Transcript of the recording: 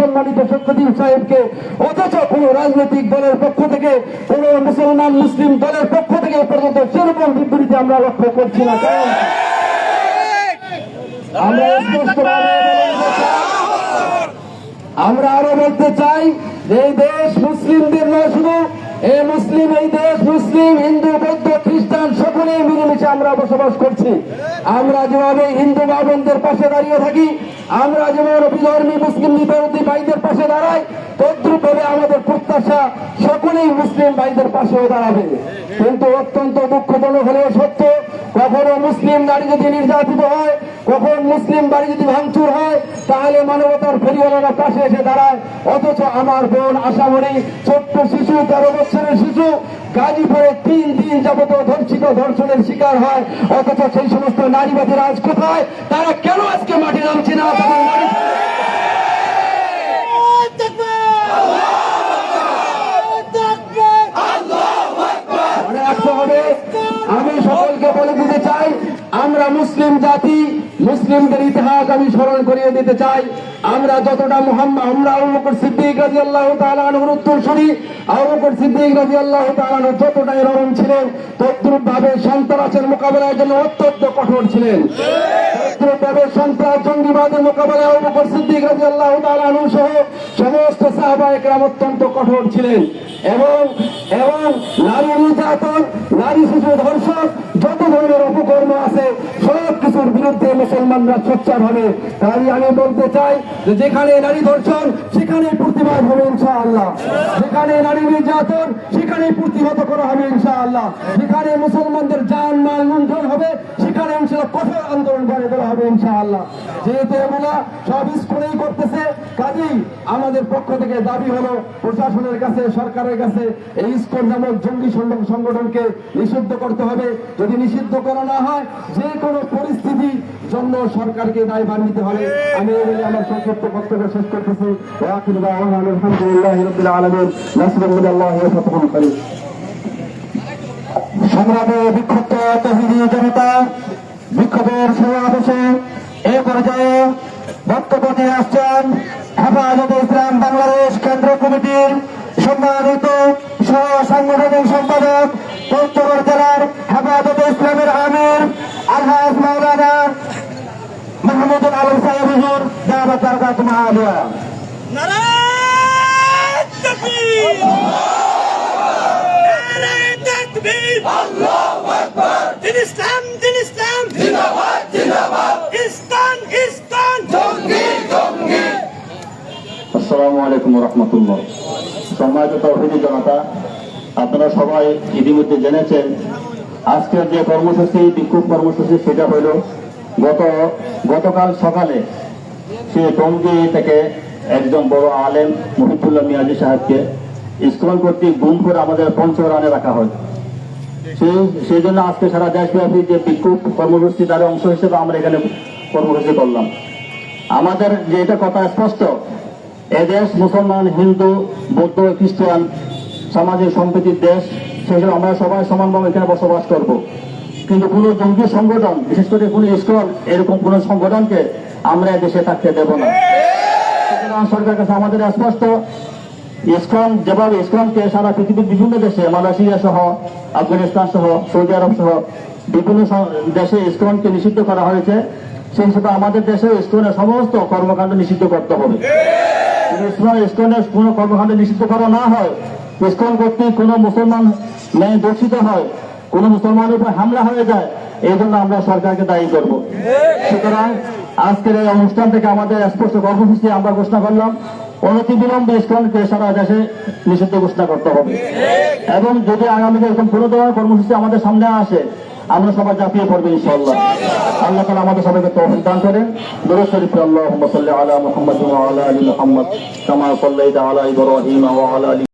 সম্মানিত শফিউদ্দিন সাহেবকে, অথচ কোনো রাজনৈতিক দলের পক্ষ থেকে, কোনো মুসলমান মুসলিম দলের পক্ষ থেকে পর্যন্ত সেরকম বিবৃতি আমরা লক্ষ্য করছি না। কারণ আমরা স্পষ্টভাবে আমরা আরো বলতে চাই যে এই দেশ মুসলিমদের নয়, শুধু এই দেশ মুসলিম, হিন্দু, বৌদ্ধ, খ্রিস্টান সকলেই মিলেমিশে আমরা বসবাস করছি। আমরা যেভাবে হিন্দু মা বোনদের পাশে দাঁড়িয়ে থাকি, আমরা যেমন বিধর্মী মুসলিম বিরোধী ভাইদের পাশে দাঁড়াই, তদ্রুপ ভাবে আমাদের প্রত্যাশা সকলেই মুসলিম ভাইদের পাশেও দাঁড়াবে। কিন্তু অত্যন্ত দুঃখজনক হলেও সত্য, কখনো মুসলিম নারী যদি নির্যাতিত হয়, কখন মুসলিম বাড়ি যদি ভাঙচুর হয়, তাহলে মানবতার ফেরিওয়ালারা পাশে এসে দাঁড়ায়। অথচ আমার বোন আশামণি, ছোট্ট শিশু, 13 বছরের শিশু, গাজীপুরে 3 দিন যাবত ধর্ষণের শিকার হয়। অথচ সেই সমস্ত নারীবাদীরা আজ কোথায়? তারা কেন আজকে মাঠে নামছে না? আমি সকলকে বলে দিতে চাই, আমরা মুসলিম জাতি, মুসলিমদের ইতিহাস আমি স্মরণ করিয়ে দিতে চাই। আমরা যতটা আমরা আবু বকর সিদ্দিক রাদিয়াল্লাহু তাআলা আনহুর উত্তরসূরি, আবু বকর সিদ্দিক রাদিয়াল্লাহু তাআলা আনহু যতটাই নরম ছিলেন, তদ্রুপ ভাবে সন্ত্রাসের মোকাবেলার জন্য অত্যন্ত কঠোর ছিলেন। তদ্রুপ ভাবে সন্ত্রাস জঙ্গিবাদের মোকাবেলায় আবু বকর সিদ্দিক রাদিয়াল্লাহু তাআলা আনহু সহ সমস্ত সাহাবায়ে কেরাম অত্যন্ত কঠোর ছিলেন। এবং নারী নির্যাতন, নারী শিশু ধর্ষণ, যত ধরনের অপকর্ম আছে সব কিছুর বিরুদ্ধে মুসলমানরা সোচ্চার হবে। তাই আমি বলতে চাই যে যেখানে নারী ধর্ষণ সেখানে প্রতিবাদ হবে ইনশাআল্লাহ, যেখানে নারী নির্যাতন সেখানে প্রতিহত করা হবে ইনশাআল্লাহ, যেখানে মুসলমানদের জান মাল লুণ্ঠন হবে সেখানে ইনশাআল্লাহ কঠোর আন্দোলন করে দেওয়া হবে ইনশাআল্লাহ। যেহেতু এগুলা সব স্কুলেই করতেছে, কাজেই আমাদের পক্ষ থেকে দাবি হলো প্রশাসনের কাছে, সরকারের কাছে এই ইসকন নামক জঙ্গি সংগঠনকে নিষিদ্ধ করতে হবে। যদি নিষিদ্ধ করা না হয়, যে কোনো পরিস্থিতির জন্য সরকারকে দায়ভার নিতে হবে। আমি বলে আমার সংক্ষিপ্ত বক্তব্য শেষ করতেছি। আলহামদুলিল্লাহি রাব্বিল আলামিন, নাসরুল্লাহি ওয়া ফাতহুল করিম। সংগ্রামে বিক্ষুব্ধ তৌহিদি জনতা বিক্ষোভের সমাবেশে এ পর্যায়ে বক্তব্য দিয়ে আসছেন হেফাজতে ইসলাম বাংলাদেশ কেন্দ্র কমিটির সম্মানিত সহ সাংগঠনিক সম্পাদক, পঞ্চগড় জেলার হেফাজতে ইসলামের আমির আলহাজ মাওলানা মাহমুদুল আলম সাহেব হুজুর, দাওয়াত বারাকাতুহু আলিয়া। নারায়ে তাকবীর, নারায়ে তাকবীর, আল্লাহু আকবার। দিন ইসলাম জিন্দাবাদ জিন্দাবাদ, ইসলাম জঙ্গি জঙ্গি। আসসালামু আলাইকুম ওয়া রাহমাতুল্লাহ। সম্মানিত তৌহিদি জনতা, আপনারা সবাই ইতিমধ্যে জেনেছেন আজকের যে কর্মসূচি, বিক্ষোভ কর্মসূচি, সেটা হইল গতকাল সকালে সে টঙ্গী থেকে একজন বড় আলেম মহিবুল্লাহ মিয়াজি সাহেবকে ইসকন কর্তৃক গুম করে আমাদের পঞ্চগড়ে রাখা হয়। সেই জন্য আজকে সারা দেশব্যাপী যে বিক্ষোভ কর্মসূচি, তার অংশ হিসেবে আমরা এখানে কর্মসূচি করলাম। আমাদের যে এটা কথা স্পষ্ট, এদেশ মুসলমান, হিন্দু, বৌদ্ধ, খ্রিস্টান সামাজিক সম্প্রীতির দেশ, সেসব আমরা সবাই সমানভাবে এখানে বসবাস করব। কিন্তু কোন জঙ্গি সংগঠন, বিশেষ করে কোন ইসকন, এরকম কোন সংগঠনকে আমরা দেশে থাকতে দেব না। সুতরাং সরকারের কাছে আমাদের স্পষ্ট, ইসকন যেভাবে ইসকনকে সারা পৃথিবীর বিভিন্ন দেশে, মালয়েশিয়া সহ, আফগানিস্তান সহ, সৌদি আরব সহ বিভিন্ন দেশে ইসকনকে নিষিদ্ধ করা হয়েছে, সেই হিসেবে আমাদের দেশে ইসকনের সমস্ত কর্মকাণ্ড নিষিদ্ধ করতে হবে। ইসকনের কোন কর্মকাণ্ড নিষিদ্ধ করা না হয়, ইসকন কর্তৃক কোন মুসলমান ন্যায় দর্শিত হয়, কোন মুসলমানের উপর হামলা হয়ে যায়, এই জন্য আমরা সরকারকে দায়ী করব। সুতরাং আজকের এই অনুষ্ঠান থেকে আমাদের স্পষ্ট কর্মসূচি আমরা ঘোষণা করলাম, অনতিবিলম্বে ইসকনকে সারা দেশে নিষিদ্ধ ঘোষণা করতে হবে। এবং যদি আগামীতে এরকম কোনো ধরনের কর্মসূচি আমাদের সামনে আসে, আমরা সবাই ঝাঁপিয়ে পড়বো ইনশাআল্লাহ। আল্লাহ তাআলা আমাদের সবাইকে তৌফিক দান করেন। দুরূদ শরীফ আল্লাহুম্মা সাল্লি আলা মুহাম্মাদ ওয়া আলা আলি মুহাম্মাদ কামা সাল্লাইতা আলা ইব্রাহিম ওয়া আলা আলি